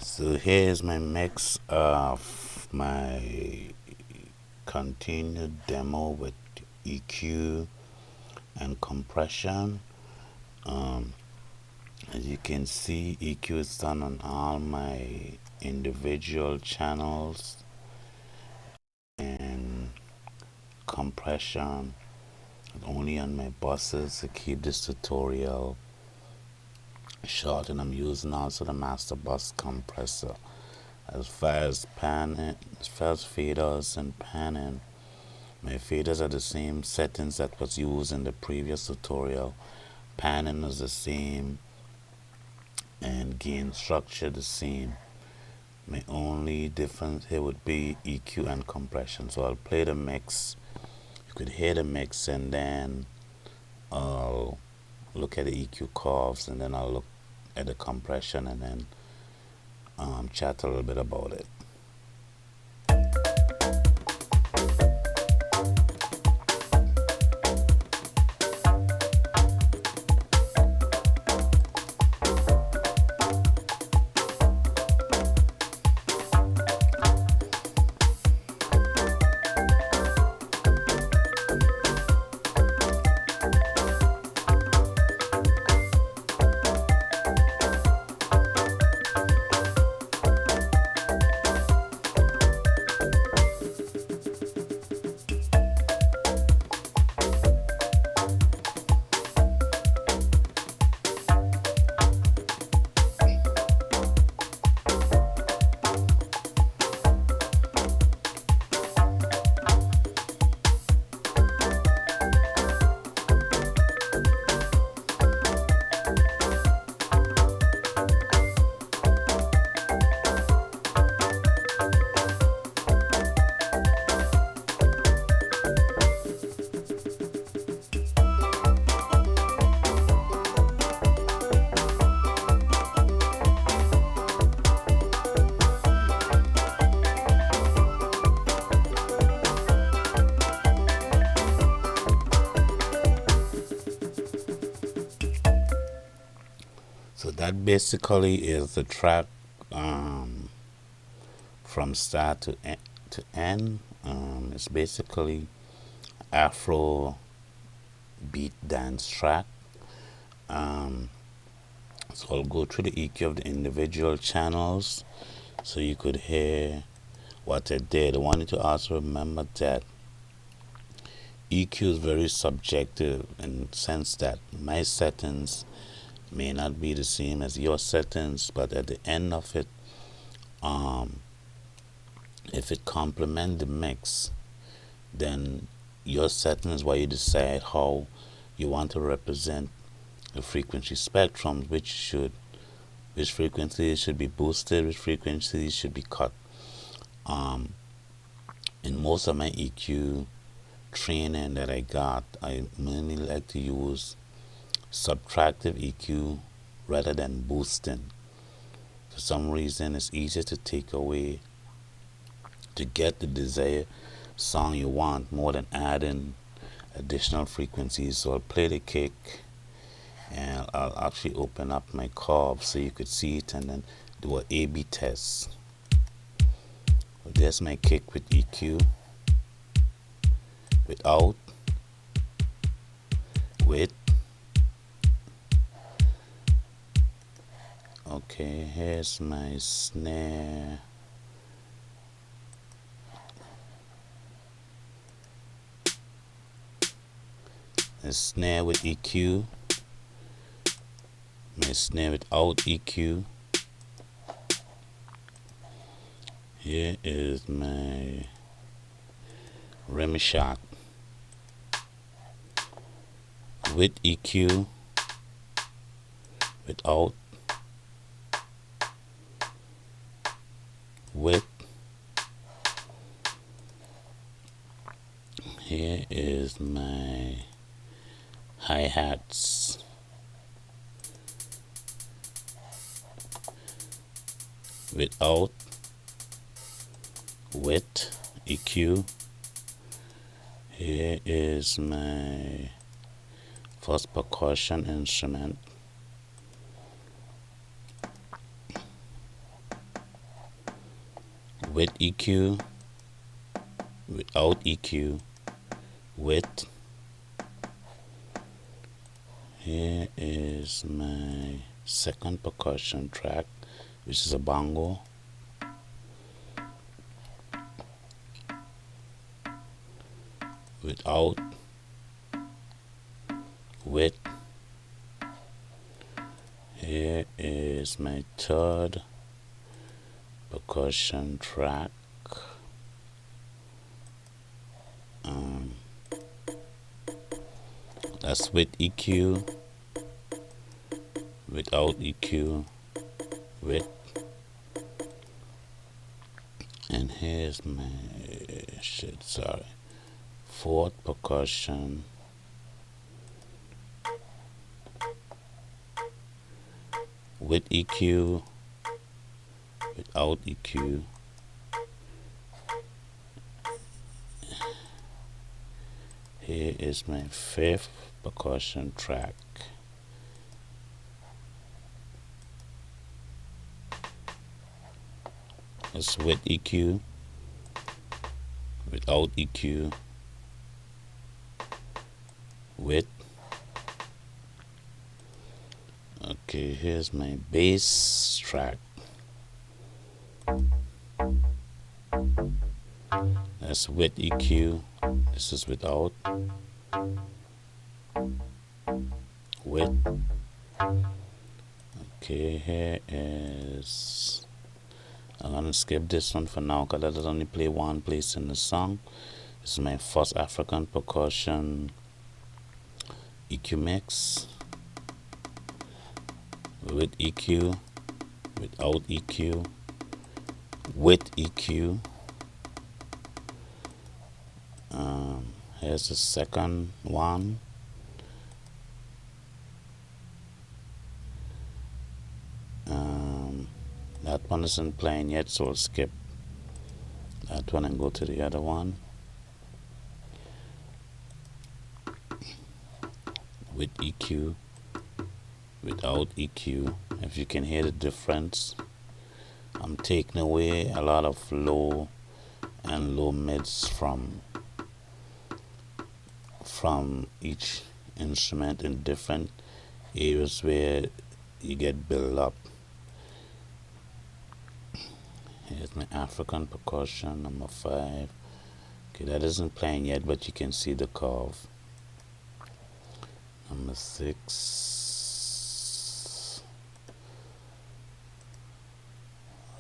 So here's my mix of my continued demo with EQ and compression. Um, as you can see, EQ is done on all my individual channels, and compression only on my buses to keep this tutorial short. And I'm using also the master bus compressor. As far as panning, as far as faders and panning, my faders are the same settings that was used in the previous tutorial. Panning is the same and gain structure the same. My only difference here would be EQ and compression. So I'll play the mix. You could hear the mix, and then I'll look at the EQ curves, and then I'll look at the compression, and then chat a little bit about it. So that basically is the track um, from start to end. It's basically Afro beat dance track. Um, so I'll go through the EQ of the individual channels so you could hear what I did. I want you to also remember that EQ is very subjective in the sense that my settings may not be the same as your settings, but at the end of it, um, if it complement the mix, then your setting is why you decide how you want to represent the frequency spectrum, which frequencies should be boosted, which frequencies should be cut. In most of my EQ training that I got, I mainly like to use subtractive EQ rather than boosting. For some reason, it's easier to take away to get the desired song you want more than adding additional frequencies. So I'll play the kick, and I'll actually open up my curve so you could see it, and then do a A/B test. So there's my kick with EQ, without, with. Okay, here's my snare. A snare with EQ, my snare without EQ. Here is my rim shot with EQ, without, with. Here is my hi-hats without, with EQ. Here is my first percussion instrument. with EQ, without EQ, with. Here is my second percussion track, which is a bongo. Without, with. Here is my third percussion track. That's with EQ, without EQ, with. And here's my fourth percussion. With EQ, without EQ. Here is my fifth percussion track. It's with EQ, without EQ, with. Okay, here's my bass track. That's with EQ. This is without. With. Okay, here is. I'm gonna skip this one for now because that only play one place in the song. This is my first African percussion EQ mix. With EQ, without EQ, with EQ. Here's the second one. That one isn't playing yet, so I'll skip that one and go to the other one. With EQ, without EQ. If you can hear the difference, I'm taking away a lot of low and low mids from each instrument in different areas where you get built up. Here's my African percussion, number 5. Okay, that isn't playing yet, but you can see the curve. Number 6.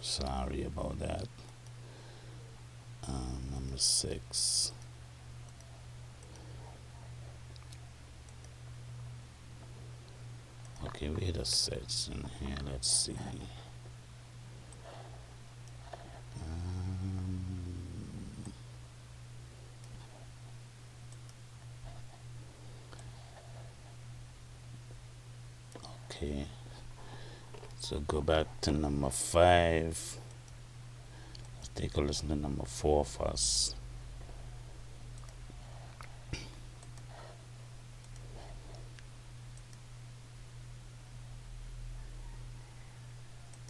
Sorry about that. Number 6. Okay, we hit a 6 in here. Let's see. Okay, so go back to number 5. Let's take a listen to number 4 first.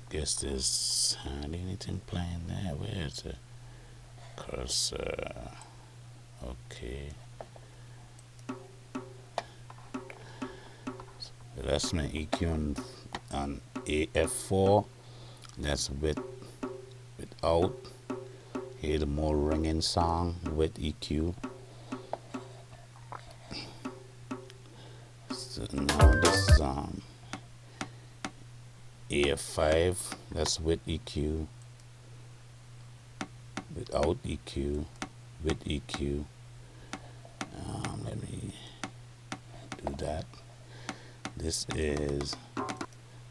Guess there's hardly anything playing there. Where is the cursor? Okay. So that's my EQ on AF4. That's without. Hear the more ringing song with EQ. So now this is AF5, that's with EQ, without EQ, with EQ. Let me do that. This is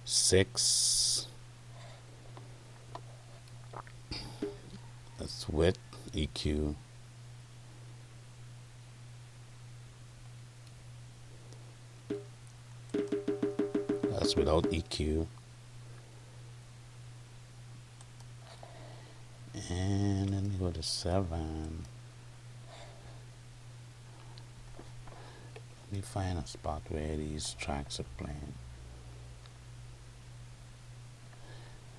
6. That's with EQ. That's without EQ. And then we go to 7. Let me find a spot where these tracks are playing.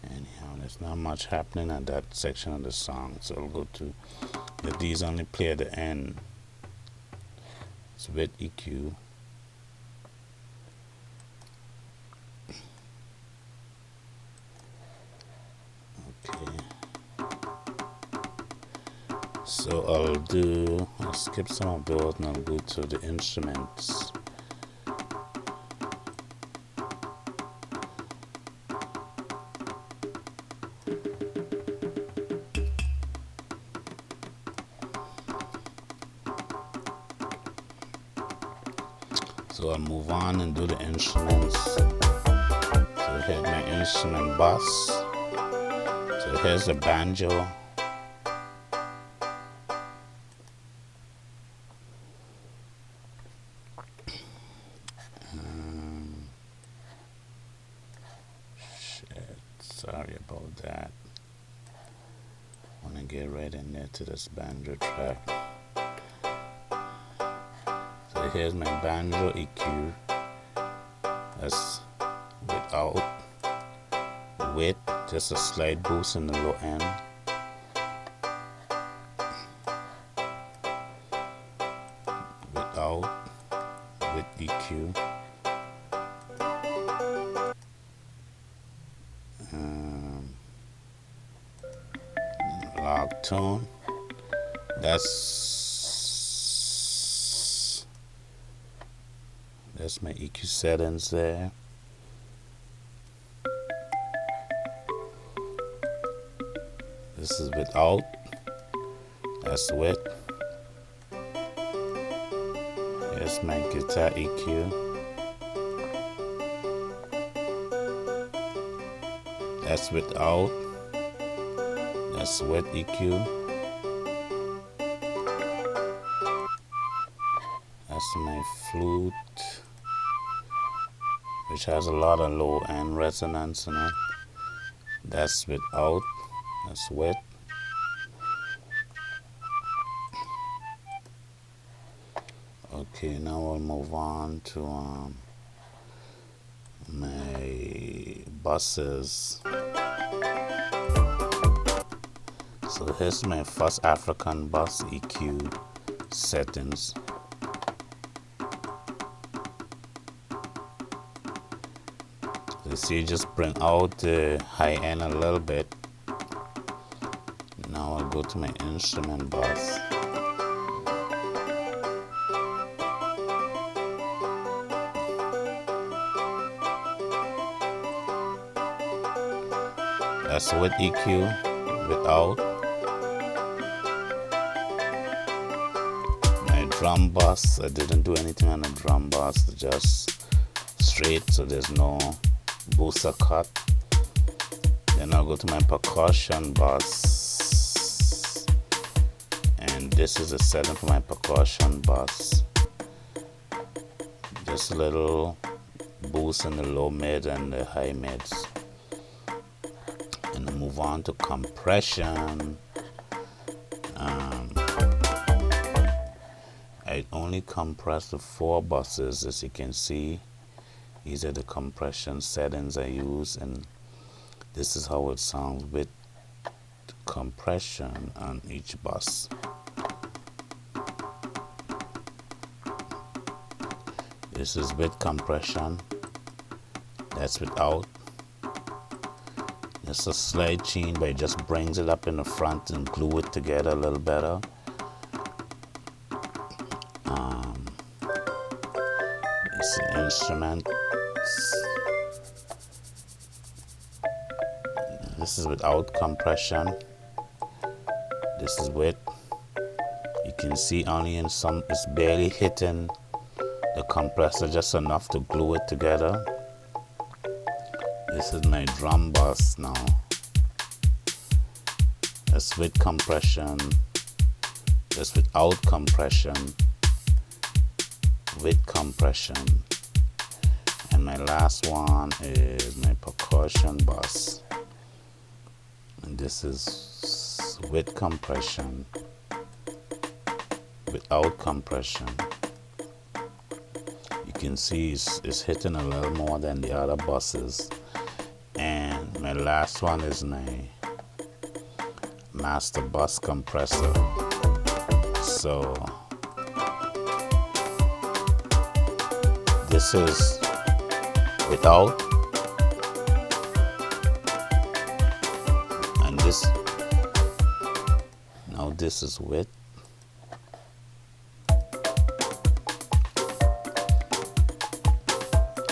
Anyhow, There's not much happening at that section of the song, so I'll go to these only play at the end. It's with EQ. Okay. So I'll skip some of those and I'll go to the instruments. So I'll move on and do the instruments. So here's my instrument bus. So here's the banjo. Sorry about that. I want to get right in there to this banjo track. So here's my banjo EQ. That's without, with just a slight boost in the low end. Without, with EQ. Log tone. That's my EQ settings there. This is without. That's with. Here's my guitar EQ. That's without. That's with EQ. That's my flute, which has a lot of low end resonance in it. That's without. That's with. Okay, now we'll move on to my buses. So here's my first African bus EQ settings. You see, just bring out the high end a little bit. Now I'll go to my instrument bus. That's with EQ, without. My drum bus, I didn't do anything on the drum bus, just straight, so there's no booster cut. Then I'll go to my percussion bus, and this is the setting for my percussion bus. Just a little boost in the low mid and the high mids. And then move on to compression. I only compress the 4 buses, as you can see. These are the compression settings I use, and this is how it sounds with compression on each bus. This is with compression. That's without. Just a slight change, but it just brings it up in the front and glue it together a little better. It's an instrument. This is without compression. This is with. You can see only in some, it's barely hitting the compressor, just enough to glue it together. This is my drum bus now. That's with compression. That's without compression. With compression. And my last one is my percussion bus. And this is with compression. Without compression. You can see it's hitting a little more than the other buses. And my last one is my master bus compressor. So this is without, and this is with.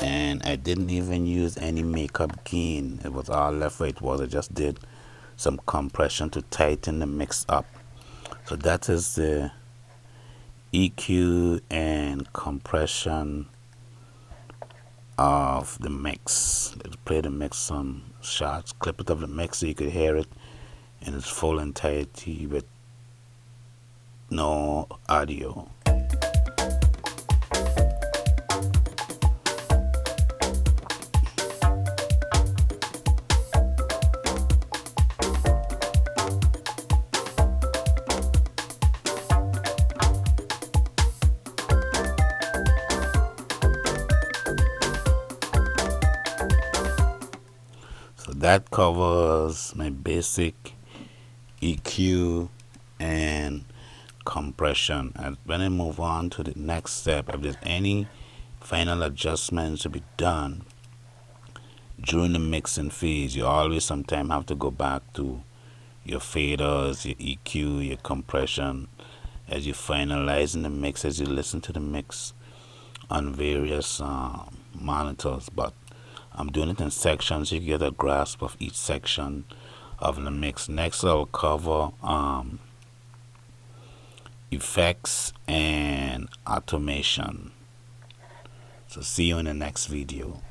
And I didn't even use any makeup gain. It was all left where it was. I just did some compression to tighten the mix up. So that is the EQ and compression of the mix. Let's play the mix, some shots, clip it of the mix so you could hear it in its full entirety with no audio. So that covers my basic EQ and compression. And when I move on to the next step, if there's any final adjustments to be done during the mixing phase, you always sometimes have to go back to your faders, your EQ, your compression as you're finalizing the mix, as you listen to the mix on various monitors. But I'm doing it in sections so you get a grasp of each section of the mix. Next, I'll cover effects and automation. So see you in the next video.